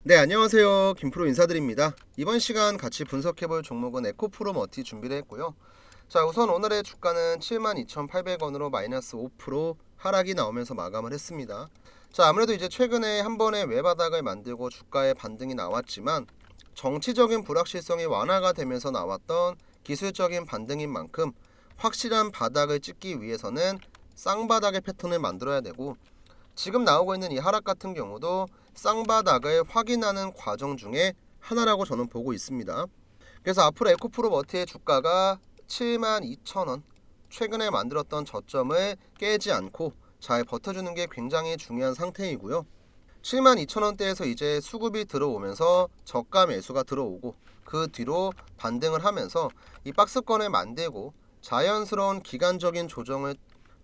네, 안녕하세요. 김프로 인사드립니다. 이번 시간 같이 분석해볼 종목은 에코프로 머티 준비를 했고요. 자, 우선 오늘의 주가는 72,800원으로 마이너스 5% 하락이 나오면서 마감을 했습니다. 자, 아무래도 이제 최근에 한 번의 외바닥을 만들고 주가의 반등이 나왔지만 정치적인 불확실성이 완화가 되면서 나왔던 기술적인 반등인 만큼 확실한 바닥을 찍기 위해서는 쌍바닥의 패턴을 만들어야 되고, 지금 나오고 있는 이 하락 같은 경우도 쌍바닥을 확인하는 과정 중에 하나라고 저는 보고 있습니다. 그래서 앞으로 에코프로 머티의 주가가 72,000원, 최근에 만들었던 저점을 깨지 않고 잘 버텨주는 게 굉장히 중요한 상태이고요. 72,000원대에서 이제 수급이 들어오면서 저가 매수가 들어오고, 그 뒤로 반등을 하면서 이 박스권을 만들고 자연스러운 기간적인 조정을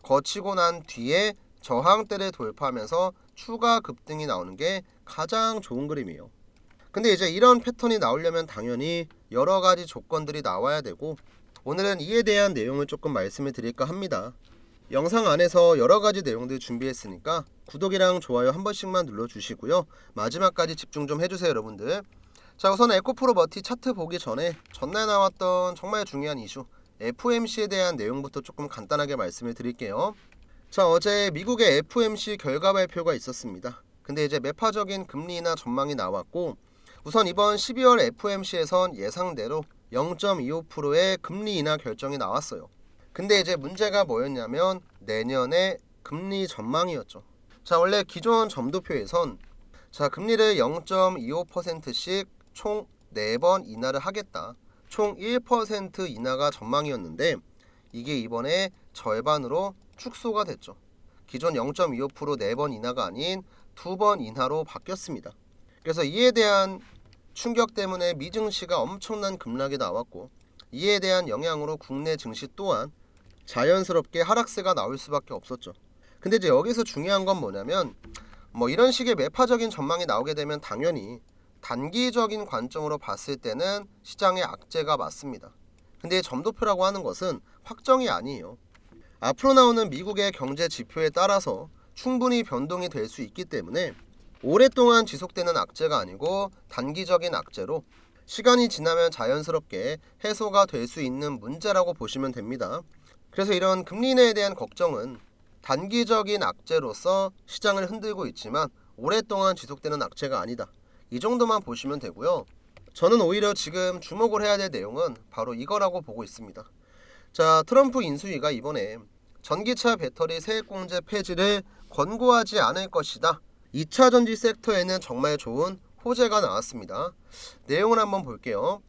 거치고 난 뒤에 저항대를 돌파하면서 추가 급등이 나오는 게 가장 좋은 그림이에요. 근데 이제 이런 패턴이 나오려면 당연히 여러 가지 조건들이 나와야 되고, 오늘은 이에 대한 내용을 조금 말씀을 드릴까 합니다. 영상 안에서 여러 가지 내용들 준비했으니까 구독이랑 좋아요 한 번씩만 눌러주시고요. 마지막까지 집중 좀 해주세요, 여러분들. 자, 우선 에코프로 머티 차트 보기 전에 전날 나왔던 정말 중요한 이슈 FOMC에 대한 내용부터 조금 간단하게 말씀을 드릴게요. 자, 어제 미국의 FOMC 결과 발표가 있었습니다. 근데 이제 매파적인 금리 인하 전망이 나왔고, 우선 이번 12월 FOMC에선 예상대로 0.25%의 금리 인하 결정이 나왔어요. 근데 이제 문제가 뭐였냐면 내년에 금리 전망이었죠. 자, 원래 기존 점도표에선 금리를 0.25%씩 총 4번 인하를 하겠다, 총 1% 인하가 전망이었는데 이게 이번에 절반으로 축소가 됐죠. 기존 0.25% 4번 인하가 아닌 2번 인하로 바뀌었습니다. 그래서 이에 대한 충격 때문에 미증시가 엄청난 급락이 나왔고, 이에 대한 영향으로 국내 증시 또한 자연스럽게 하락세가 나올 수밖에 없었죠. 근데 이제 여기서 중요한 건 뭐냐면, 이런 식의 매파적인 전망이 나오게 되면 당연히 단기적인 관점으로 봤을 때는 시장의 악재가 맞습니다. 근데 점도표라고 하는 것은 확정이 아니에요. 앞으로 나오는 미국의 경제 지표에 따라서 충분히 변동이 될 수 있기 때문에 오랫동안 지속되는 악재가 아니고 단기적인 악재로 시간이 지나면 자연스럽게 해소가 될 수 있는 문제라고 보시면 됩니다. 그래서 이런 금리 인하에 대한 걱정은 단기적인 악재로서 시장을 흔들고 있지만 오랫동안 지속되는 악재가 아니다, 이 정도만 보시면 되고요. 저는 오히려 지금 주목을 해야 될 내용은 바로 이거라고 보고 있습니다. 자, 트럼프 인수위가 이번에 전기차 배터리 세액공제 폐지를 권고하지 않을 것이다, 2차 전지 섹터에는 정말 좋은 호재가 나왔습니다. 내용을 한번 볼게요.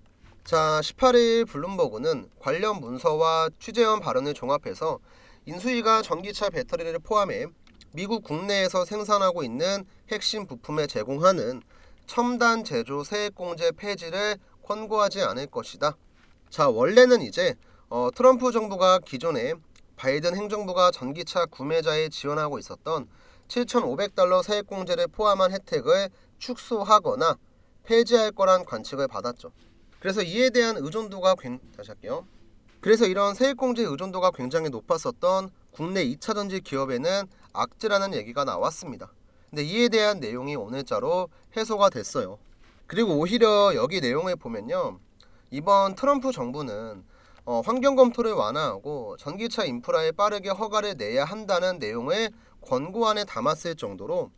자, 18일 블룸버그는 관련 문서와 취재원 발언을 종합해서 인수위가 전기차 배터리를 포함해 미국 국내에서 생산하고 있는 핵심 부품에 제공하는 첨단 제조 세액공제 폐지를 권고하지 않을 것이다. 자, 원래는 이제 트럼프 정부가 기존에 바이든 행정부가 전기차 구매자에 지원하고 있었던 $7,500 세액공제를 포함한 혜택을 축소하거나 폐지할 거란 관측을 받았죠. 그래서 이에 대한 의존도가 그래서 이런 세액공제 의존도가 굉장히 높았었던 국내 2차전지 기업에는 악재라는 얘기가 나왔습니다. 근데 이에 대한 내용이 오늘자로 해소가 됐어요. 그리고 오히려 여기 내용을 보면요, 이번 트럼프 정부는 환경 검토를 완화하고 전기차 인프라에 빠르게 허가를 내야 한다는 내용을 권고안에 담았을 정도로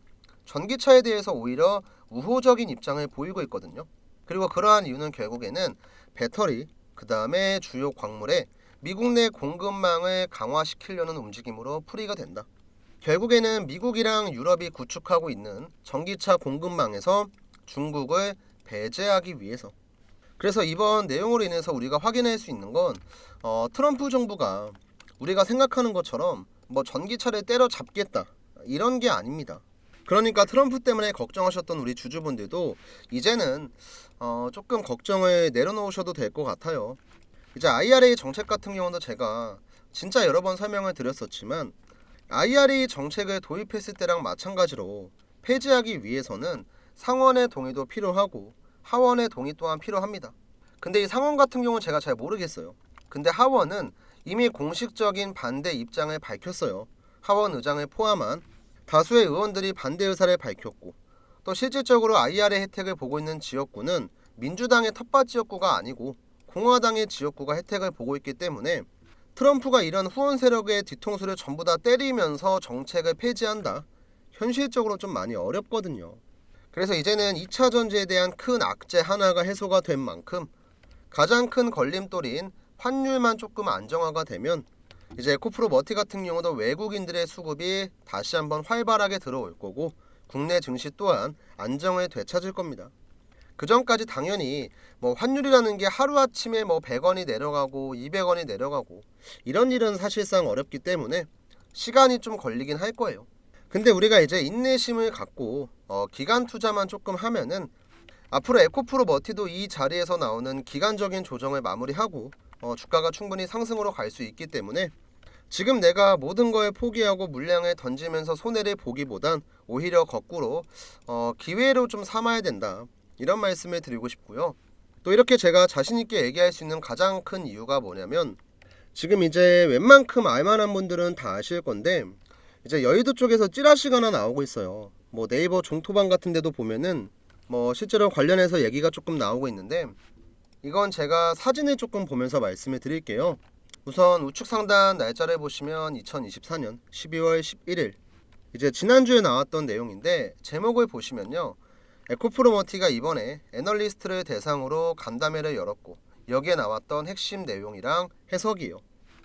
전기차에 대해서 오히려 우호적인 입장을 보이고 있거든요. 그리고 그러한 이유는 결국에는 배터리, 그 다음에 주요 광물에 미국 내 공급망을 강화시키려는 움직임으로 풀이가 된다. 결국에는 미국이랑 유럽이 구축하고 있는 전기차 공급망에서 중국을 배제하기 위해서. 그래서 이번 내용으로 인해서 우리가 확인할 수 있는 건 트럼프 정부가 우리가 생각하는 것처럼 전기차를 때려잡겠다, 이런 게 아닙니다. 그러니까 트럼프 때문에 걱정하셨던 우리 주주분들도 이제는 조금 걱정을 내려놓으셔도 될 것 같아요. 이제 IRA 정책 같은 경우도 제가 진짜 여러 번 설명을 드렸었지만, IRA 정책을 도입했을 때랑 마찬가지로 폐지하기 위해서는 상원의 동의도 필요하고 하원의 동의 또한 필요합니다. 근데 이 상원 같은 경우는 제가 잘 모르겠어요. 근데 하원은 이미 공식적인 반대 입장을 밝혔어요. 하원 의장을 포함한 다수의 의원들이 반대 의사를 밝혔고, 또 실질적으로 IR의 혜택을 보고 있는 지역구는 민주당의 텃밭 지역구가 아니고 공화당의 지역구가 혜택을 보고 있기 때문에 트럼프가 이런 후원 세력의 뒤통수를 전부 다 때리면서 정책을 폐지한다. 현실적으로 좀 많이 어렵거든요. 그래서 이제는 2차 전지에 대한 큰 악재 하나가 해소가 된 만큼 가장 큰 걸림돌인 환율만 조금 안정화가 되면 이제 에코프로 머티 같은 경우도 외국인들의 수급이 다시 한번 활발하게 들어올 거고 국내 증시 또한 안정을 되찾을 겁니다. 그 전까지 당연히 환율이라는 게 하루아침에 100원이 내려가고 200원이 내려가고 이런 일은 사실상 어렵기 때문에 시간이 좀 걸리긴 할 거예요. 근데 우리가 이제 인내심을 갖고 기간 투자만 조금 하면은 앞으로 에코프로 머티도 이 자리에서 나오는 기간적인 조정을 마무리하고 주가가 충분히 상승으로 갈 수 있기 때문에 지금 내가 모든 거에 포기하고 물량을 던지면서 손해를 보기보단 오히려 거꾸로 기회로 좀 삼아야 된다. 이런 말씀을 드리고 싶고요. 또 이렇게 제가 자신있게 얘기할 수 있는 가장 큰 이유가 뭐냐면 지금 이제 웬만큼 알만한 분들은 다 아실 건데 이제 여의도 쪽에서 찌라시가 하나 나오고 있어요. 네이버 종토방 같은 데도 보면은 실제로 관련해서 얘기가 조금 나오고 있는데 이건 제가 사진을 조금 보면서 말씀을 드릴게요. 우선 우측 상단 날짜를 보시면 2024년 12월 11일 이제 지난주에 나왔던 내용인데 제목을 보시면요. 에코프로 머티가 이번에 애널리스트를 대상으로 간담회를 열었고 여기에 나왔던 핵심 내용이랑 해석이요.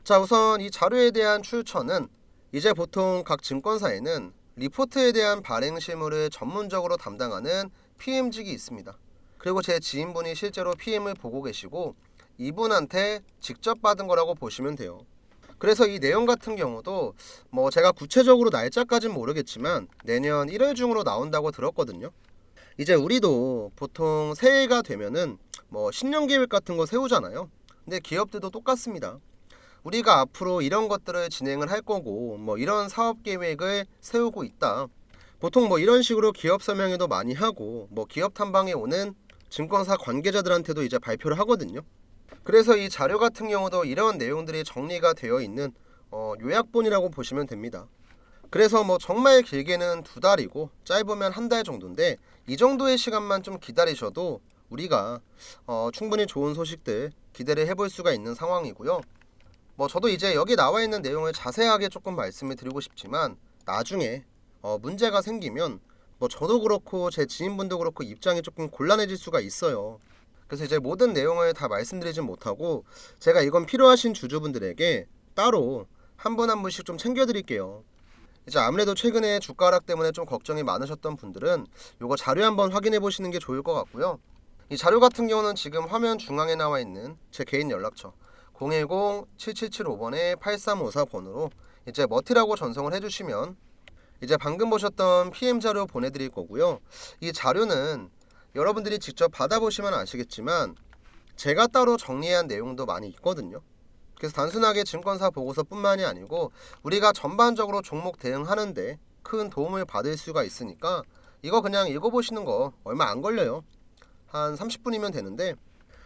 자, 우선 이 자료에 대한 출처는 이제 보통 각 증권사에는 리포트에 대한 발행 실무를 전문적으로 담당하는 PM직이 있습니다. 그리고 제 지인분이 실제로 PM을 보고 계시고 이분한테 직접 받은 거라고 보시면 돼요. 그래서 이 내용 같은 경우도 제가 구체적으로 날짜까지는 모르겠지만 내년 1월 중으로 나온다고 들었거든요. 이제 우리도 보통 새해가 되면은 신년 계획 같은 거 세우잖아요. 근데 기업들도 똑같습니다. 우리가 앞으로 이런 것들을 진행을 할 거고 이런 사업 계획을 세우고 있다. 보통 이런 식으로 기업 설명회도 많이 하고 기업 탐방에 오는 증권사 관계자들한테도 이제 발표를 하거든요. 그래서 이 자료 같은 경우도 이런 내용들이 정리가 되어 있는 요약본이라고 보시면 됩니다. 그래서 정말 길게는 2달이고 짧으면 1달 정도인데 이 정도의 시간만 좀 기다리셔도 우리가 충분히 좋은 소식들 기대를 해볼 수가 있는 상황이고요. 저도 이제 여기 나와 있는 내용을 자세하게 조금 말씀을 드리고 싶지만 나중에 문제가 생기면 저도 그렇고 제 지인분도 그렇고 입장이 조금 곤란해질 수가 있어요. 그래서 이제 모든 내용을 다 말씀드리진 못하고 제가 이건 필요하신 주주분들에게 따로 한 분 한 분씩 좀 챙겨드릴게요. 이제 아무래도 최근에 주가 하락 때문에 좀 걱정이 많으셨던 분들은 이거 자료 한번 확인해 보시는 게 좋을 것 같고요. 이 자료 같은 경우는 지금 화면 중앙에 나와 있는 제 개인 연락처 010-7775번에 8354번으로 이제 머티라고 전송을 해주시면 이제 방금 보셨던 PM 자료 보내드릴 거고요. 이 자료는 여러분들이 직접 받아보시면 아시겠지만 제가 따로 정리한 내용도 많이 있거든요. 그래서 단순하게 증권사 보고서뿐만이 아니고 우리가 전반적으로 종목 대응하는데 큰 도움을 받을 수가 있으니까 이거 그냥 읽어보시는 거 얼마 안 걸려요. 한 30분이면 되는데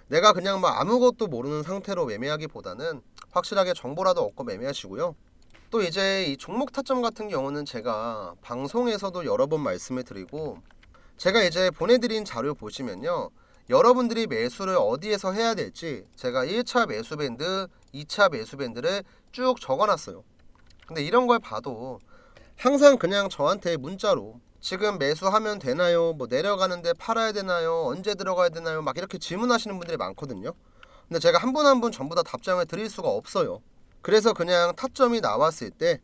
내가 그냥 아무것도 모르는 상태로 매매하기보다는 확실하게 정보라도 얻고 매매하시고요. 또 이제 이 종목 타점 같은 경우는 제가 방송에서도 여러 번 말씀을 드리고 제가 이제 보내드린 자료 보시면요. 여러분들이 매수를 어디에서 해야 될지 제가 1차 매수 밴드, 2차 매수 밴드를 쭉 적어놨어요. 근데 이런 걸 봐도 항상 그냥 저한테 문자로 지금 매수하면 되나요? 내려가는데 팔아야 되나요? 언제 들어가야 되나요? 막 이렇게 질문하시는 분들이 많거든요. 근데 제가 한 분 한 분 전부 다 답장을 드릴 수가 없어요. 그래서 그냥 타점이 나왔을 때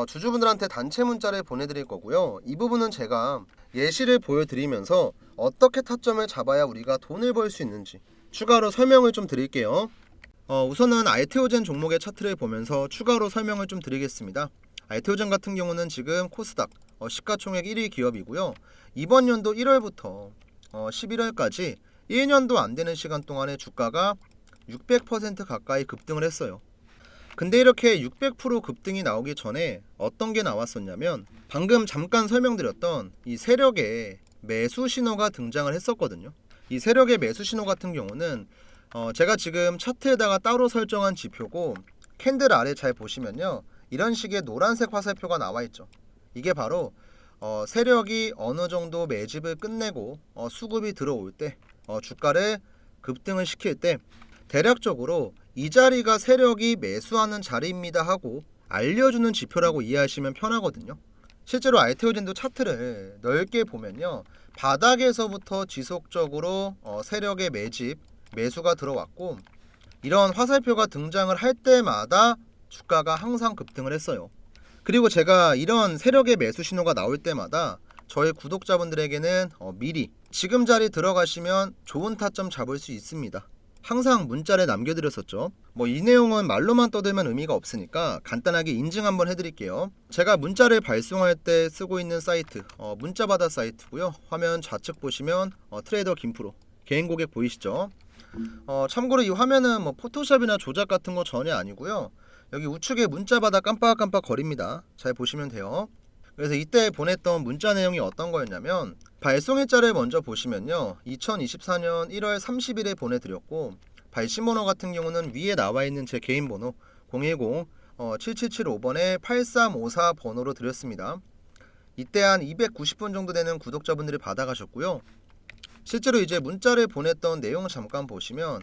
주주분들한테 단체 문자를 보내드릴 거고요. 이 부분은 제가 예시를 보여드리면서 어떻게 타점을 잡아야 우리가 돈을 벌 수 있는지 추가로 설명을 좀 드릴게요. 우선은 알테오젠 종목의 차트를 보면서 추가로 설명을 좀 드리겠습니다. 알테오젠 같은 경우는 지금 코스닥 시가총액 1위 기업이고요. 이번 연도 1월부터 11월까지 1년도 안 되는 시간 동안에 주가가 600% 가까이 급등을 했어요. 근데 이렇게 600% 급등이 나오기 전에 어떤 게 나왔었냐면 방금 잠깐 설명드렸던 이 세력의 매수 신호가 등장을 했었거든요. 이 세력의 매수 신호 같은 경우는 제가 지금 차트에다가 따로 설정한 지표고 캔들 아래 잘 보시면요. 이런 식의 노란색 화살표가 나와 있죠. 이게 바로 세력이 어느 정도 매집을 끝내고 수급이 들어올 때 주가를 급등을 시킬 때 대략적으로 이 자리가 세력이 매수하는 자리입니다 하고 알려주는 지표라고 이해하시면 편하거든요. 실제로 알테오젠도 차트를 넓게 보면요, 바닥에서부터 지속적으로 세력의 매집, 매수가 들어왔고 이런 화살표가 등장을 할 때마다 주가가 항상 급등을 했어요. 그리고 제가 이런 세력의 매수 신호가 나올 때마다 저희 구독자분들에게는 미리 지금 자리 들어가시면 좋은 타점 잡을 수 있습니다, 항상 문자를 남겨드렸었죠. 이 내용은 말로만 떠들면 의미가 없으니까 간단하게 인증 한번 해드릴게요. 제가 문자를 발송할 때 쓰고 있는 사이트 문자받아 사이트고요. 화면 좌측 보시면 트레이더 김프로 개인 고객 보이시죠? 참고로 이 화면은 포토샵이나 조작 같은 거 전혀 아니고요. 여기 우측에 문자받아 깜빡깜빡 거립니다. 잘 보시면 돼요. 그래서 이때 보냈던 문자 내용이 어떤 거였냐면, 발송일자를 먼저 보시면요, 2024년 1월 30일에 보내드렸고 발신번호 같은 경우는 위에 나와있는 제 개인 번호 010-7775번에 8354 번호로 드렸습니다. 이때 한 290분 정도 되는 구독자분들이 받아가셨고요. 실제로 이제 문자를 보냈던 내용 잠깐 보시면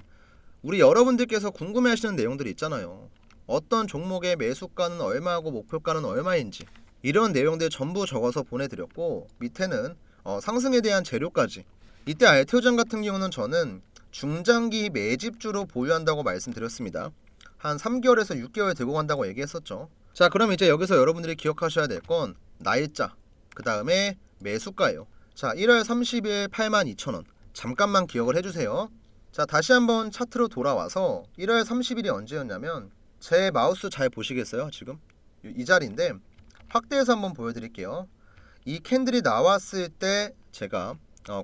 우리 여러분들께서 궁금해하시는 내용들이 있잖아요. 어떤 종목의 매수가는 얼마고 목표가는 얼마인지 이런 내용들 전부 적어서 보내드렸고, 밑에는 상승에 대한 재료까지. 이때 알테오젠 같은 경우는 저는 중장기 매집주로 보유한다고 말씀드렸습니다. 한 3개월에서 6개월 들고 간다고 얘기했었죠. 자, 그럼 이제 여기서 여러분들이 기억하셔야 될 건 날짜, 그 다음에 매수가예요. 자, 1월 30일 82,000원 잠깐만 기억을 해주세요. 자, 다시 한번 차트로 돌아와서 1월 30일이 언제였냐면, 제 마우스 잘 보시겠어요? 지금 이 자리인데 확대해서 한번 보여드릴게요. 이 캔들이 나왔을 때 제가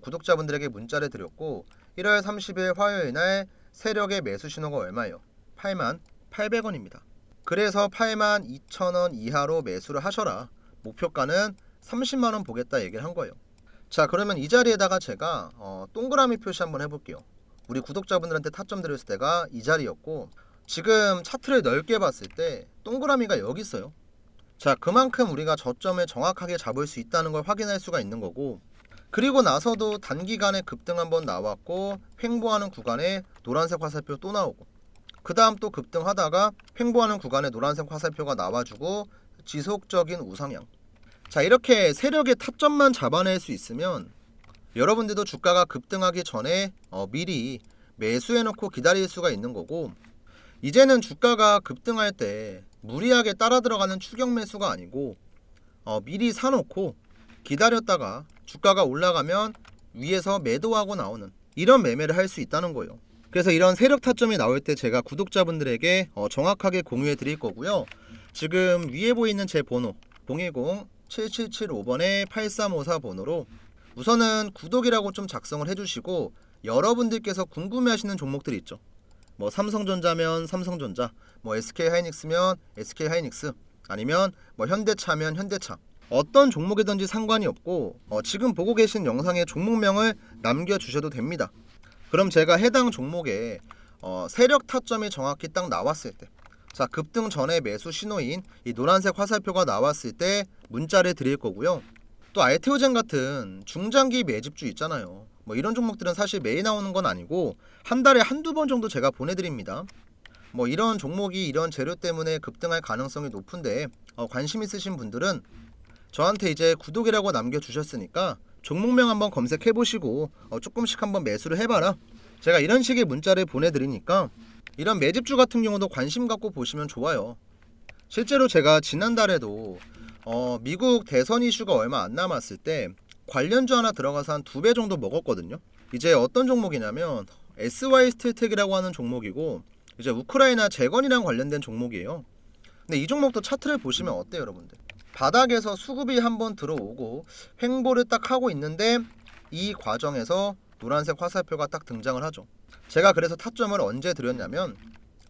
구독자분들에게 문자를 드렸고 1월 30일 화요일날 세력의 매수 신호가 얼마예요? 88,800원입니다. 그래서 82,000원 이하로 매수를 하셔라, 목표가는 30만원 보겠다 얘기를 한 거예요. 자, 그러면 이 자리에다가 제가 동그라미 표시 한번 해볼게요. 우리 구독자분들한테 타점 드렸을 때가 이 자리였고, 지금 차트를 넓게 봤을 때 동그라미가 여기 있어요. 자, 그만큼 우리가 저점을 정확하게 잡을 수 있다는 걸 확인할 수가 있는 거고, 그리고 나서도 단기간에 급등 한번 나왔고 횡보하는 구간에 노란색 화살표 또 나오고, 그 다음 또 급등하다가 횡보하는 구간에 노란색 화살표가 나와주고 지속적인 우상향. 자, 이렇게 세력의 타점만 잡아낼 수 있으면 여러분들도 주가가 급등하기 전에 미리 매수해놓고 기다릴 수가 있는 거고, 이제는 주가가 급등할 때 무리하게 따라 들어가는 추격 매수가 아니고 미리 사놓고 기다렸다가 주가가 올라가면 위에서 매도하고 나오는 이런 매매를 할 수 있다는 거예요. 그래서 이런 세력 타점이 나올 때 제가 구독자분들에게 정확하게 공유해 드릴 거고요. 지금 위에 보이는 제 번호 010-7775번에 8354 번호로 우선은 구독이라고 좀 작성을 해주시고, 여러분들께서 궁금해하시는 종목들이 있죠. 삼성전자면 삼성전자, SK하이닉스면 SK하이닉스, 아니면 현대차면 현대차, 어떤 종목이든지 상관이 없고 지금 보고 계신 영상에 종목명을 남겨주셔도 됩니다. 그럼 제가 해당 종목에 세력 타점이 정확히 딱 나왔을 때, 자, 급등 전에 매수 신호인 이 노란색 화살표가 나왔을 때 문자를 드릴 거고요. 또 알테오젠 같은 중장기 매집주 있잖아요. 이런 종목들은 사실 매일 나오는 건 아니고 한 달에 한두 번 정도 제가 보내드립니다. 이런 종목이 이런 재료 때문에 급등할 가능성이 높은데 관심 있으신 분들은 저한테 이제 구독이라고 남겨주셨으니까 종목명 한번 검색해보시고 조금씩 한번 매수를 해봐라, 제가 이런 식의 문자를 보내드리니까 이런 매집주 같은 경우도 관심 갖고 보시면 좋아요. 실제로 제가 지난달에도 미국 대선 이슈가 얼마 안 남았을 때 관련주 하나 들어가서 한 2배 정도 먹었거든요. 이제 어떤 종목이냐면 SY스틸텍이라고 하는 종목이고, 이제 우크라이나 재건이랑 관련된 종목이에요. 근데 이 종목도 차트를 보시면 어때요, 여러분들? 바닥에서 수급이 한번 들어오고 횡보를 딱 하고 있는데 이 과정에서 노란색 화살표가 딱 등장을 하죠. 제가 그래서 타점을 언제 드렸냐면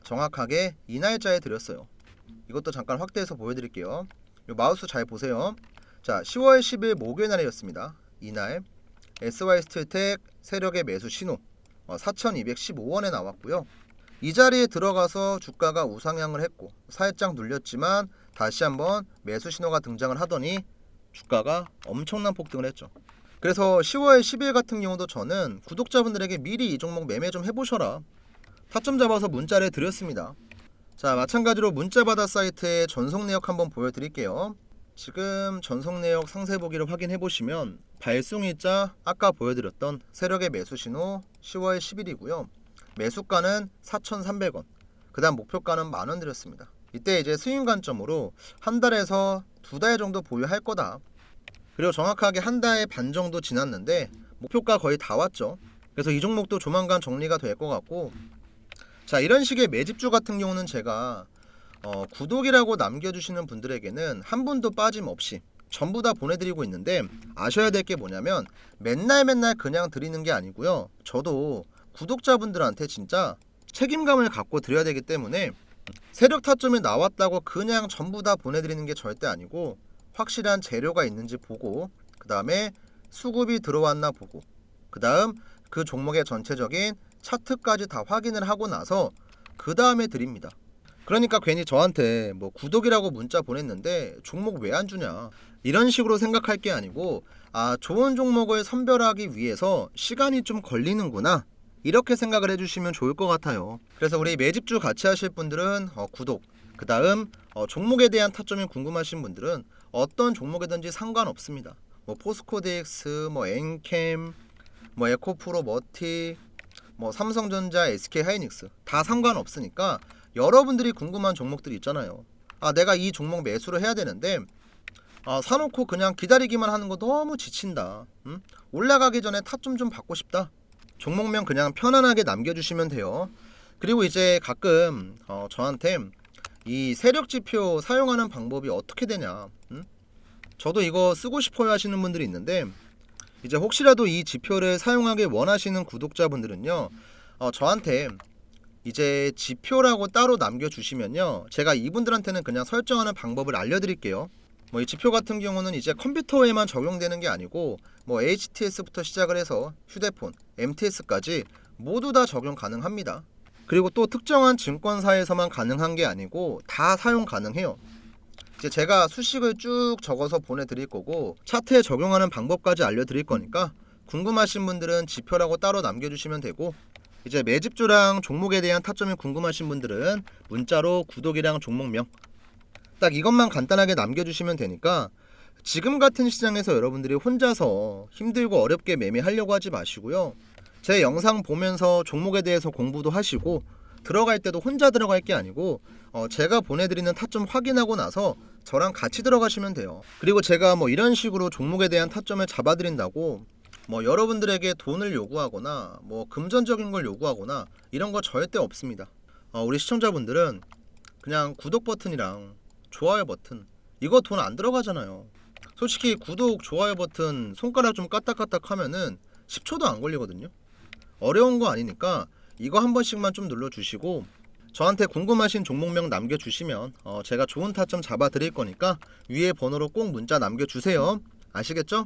정확하게 이 날짜에 드렸어요. 이것도 잠깐 확대해서 보여드릴게요. 마우스 잘 보세요. 자, 10월 10일 목요일 날이었습니다. 이날 SY스틸텍 세력의 매수 신호 4,215원에 나왔고요. 이 자리에 들어가서 주가가 우상향을 했고 살짝 눌렸지만 다시 한번 매수 신호가 등장을 하더니 주가가 엄청난 폭등을 했죠. 그래서 10월 10일 같은 경우도 저는 구독자분들에게 미리 이 종목 매매 좀 해보셔라, 타점 잡아서 문자를 드렸습니다. 자, 마찬가지로 문자바다 사이트의 전송 내역 한번 보여드릴게요. 지금 전송 내역 상세 보기를 확인해 보시면 발송일자 아까 보여드렸던 세력의 매수 신호 10월 10일이고요. 매수가는 4,300원. 그 다음 목표가는 만원 드렸습니다. 이때 이제 수익 관점으로 한 달에서 두 달 정도 보유할 거다. 그리고 정확하게 한 달 반 정도 지났는데 목표가 거의 다 왔죠. 그래서 이 종목도 조만간 정리가 될 것 같고, 자, 이런 식의 매집주 같은 경우는 제가 구독이라고 남겨주시는 분들에게는 한 분도 빠짐없이 전부 다 보내드리고 있는데, 아셔야 될 게 뭐냐면 맨날 그냥 드리는 게 아니고요. 저도 구독자분들한테 진짜 책임감을 갖고 드려야 되기 때문에 세력 타점이 나왔다고 그냥 전부 다 보내드리는 게 절대 아니고, 확실한 재료가 있는지 보고, 그 다음에 수급이 들어왔나 보고, 그 다음 그 종목의 전체적인 차트까지 다 확인을 하고 나서 그 다음에 드립니다. 그러니까 괜히 저한테 뭐 구독이라고 문자 보냈는데 종목 왜 안 주냐 이런 식으로 생각할 게 아니고, 아, 좋은 종목을 선별하기 위해서 시간이 좀 걸리는구나, 이렇게 생각을 해주시면 좋을 것 같아요. 그래서 우리 매집주 같이 하실 분들은 구독, 그 다음 종목에 대한 타점이 궁금하신 분들은 어떤 종목이든지 상관없습니다. 뭐 포스코DX, 뭐 엔캠, 뭐 에코프로 머티, 뭐 삼성전자, SK하이닉스 다 상관없으니까 여러분들이 궁금한 종목들이 있잖아요. 아, 내가 이 종목 매수를 해야 되는데 사놓고 그냥 기다리기만 하는 거 너무 지친다. 올라가기 전에 타점 좀 받고 싶다. 종목명 그냥 편안하게 남겨주시면 돼요. 그리고 이제 가끔 저한테 이 세력지표 사용하는 방법이 어떻게 되냐, 저도 이거 쓰고 싶어요 하시는 분들이 있는데, 이제 혹시라도 이 지표를 사용하길 원하시는 구독자분들은요, 저한테 이제 지표라고 따로 남겨주시면요, 제가 이분들한테는 그냥 설정하는 방법을 알려드릴게요. 뭐 이 지표 같은 경우는 이제 컴퓨터에만 적용되는 게 아니고 뭐 HTS부터 시작을 해서 휴대폰, MTS까지 모두 다 적용 가능합니다. 그리고 또 특정한 증권사에서만 가능한 게 아니고 다 사용 가능해요. 이제 제가 수식을 쭉 적어서 보내드릴 거고 차트에 적용하는 방법까지 알려드릴 거니까 궁금하신 분들은 지표라고 따로 남겨주시면 되고, 이제 매집주랑 종목에 대한 타점이 궁금하신 분들은 문자로 구독이랑 종목명 딱 이것만 간단하게 남겨주시면 되니까, 지금 같은 시장에서 여러분들이 혼자서 힘들고 어렵게 매매하려고 하지 마시고요. 제 영상 보면서 종목에 대해서 공부도 하시고, 들어갈 때도 혼자 들어갈 게 아니고 제가 보내드리는 타점 확인하고 나서 저랑 같이 들어가시면 돼요. 그리고 제가 뭐 이런 식으로 종목에 대한 타점을 잡아드린다고 뭐 여러분들에게 돈을 요구하거나 뭐 금전적인 걸 요구하거나 이런 거 절대 없습니다. 우리 시청자분들은 그냥 구독 버튼이랑 좋아요 버튼, 이거 돈 안 들어가잖아요. 솔직히 구독, 좋아요 버튼 손가락 좀 까딱까딱 하면은 10초도 안 걸리거든요. 어려운 거 아니니까 이거 한 번씩만 좀 눌러주시고, 저한테 궁금하신 종목명 남겨주시면 제가 좋은 타점 잡아 드릴 거니까 위에 번호로 꼭 문자 남겨주세요. 아시겠죠?